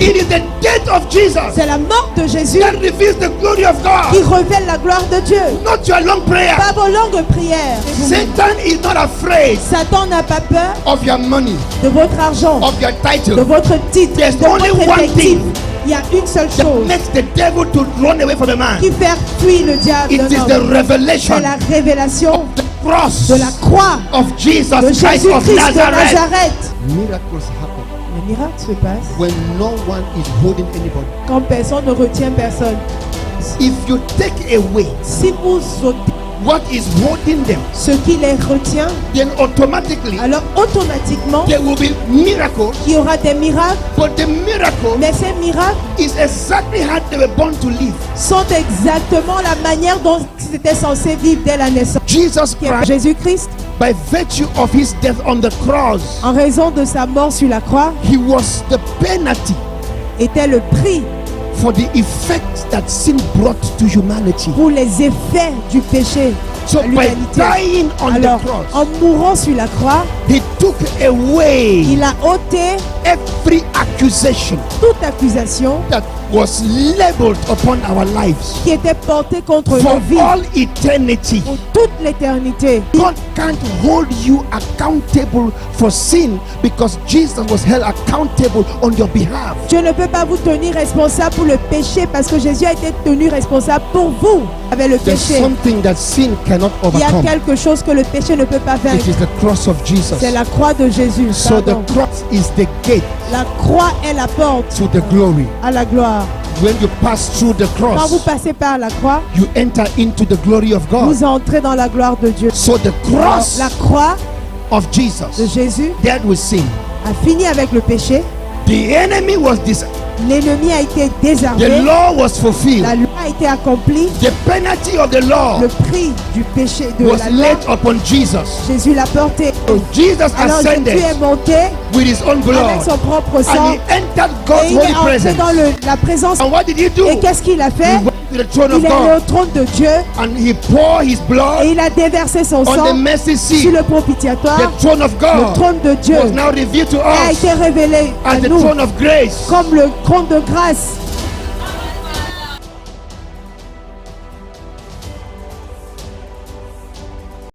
It is the death of Jesus C'est la mort de Jésus that reveals the glory of qui God. révèle la gloire de Dieu. Not your long prayer. Pas vos longues prières. Satan is not afraid Satan n'a pas peur of your money, de votre argent, of your de title. votre titre, There's de only votre one effectif. thing Il y a une seule that chose makes the devil to run away from a man. qui fait fuir le diable It is d'un the homme. revelation C'est la révélation of the cross de la croix of Jesus de Christ Jésus-Christ of de Nazareth. Nazareth. Miracles happen Le miracle se passe when no one is holding anybody. quand personne ne retient personne. If you take away Si vous ôtez what is holding them, ce qui les retient, then automatically alors automatiquement there will be miracles. il y aura des miracles. But the miracle Mais ces miracles is exactly how they were born to live. sont exactement la manière dont ils étaient censés vivre dès la naissance. Jesus Qui est Christ, Jésus-Christ, by virtue of his death on the cross, en raison de sa mort sur la croix, he was the penalty était le prix for the effects that sin brought to humanity. pour les effets du péché So à by l'humanité. dying on Alors, the cross, en mourant sur la croix, he took away il a ôté every accusation toute accusation that was labeled upon our lives qui était portée contre for nos vies all eternity. pour toute l'éternité. God can't hold you accountable for sin because Jesus was held accountable on your behalf. Dieu ne peut pas vous tenir responsable pour le péché parce que Jésus a été tenu responsable pour vous avec le There's péché. something that sin cannot Il y a overcome. quelque chose que le péché ne peut pas It vaincre. is the cross of Jesus. C'est la croix de Jésus. So the Pardon. cross is the gate La croix est la porte to the glory. à la gloire. When you pass through the Quand vous cross, passez par la croix, you enter into the glory of God. vous entrez dans la gloire de Dieu. So the cross La croix of de Jesus Jésus dealt with sin. a fini avec le péché. The enemy was L'ennemi a été the désarmé. law was fulfilled. La loi a été accomplie. The penalty of the law Le prix du péché de was la loi, laid upon Jesus. Jésus l'a porté. So Jesus Alors Jésus ascended est monté with his own avec blood son propre sang and he entered et God's il est holy entré presence. dans la présence. And what did he do? Et qu'est-ce qu'il a He fait? went to the throne of Il est allé au God trône de Dieu and he poured his et blood il a déversé son on the sang mercy sur seat. le propitiatoire. The throne of Le God trône de Dieu was now revealed to a us été révélé à as the nous throne of grace. comme le trône de grâce.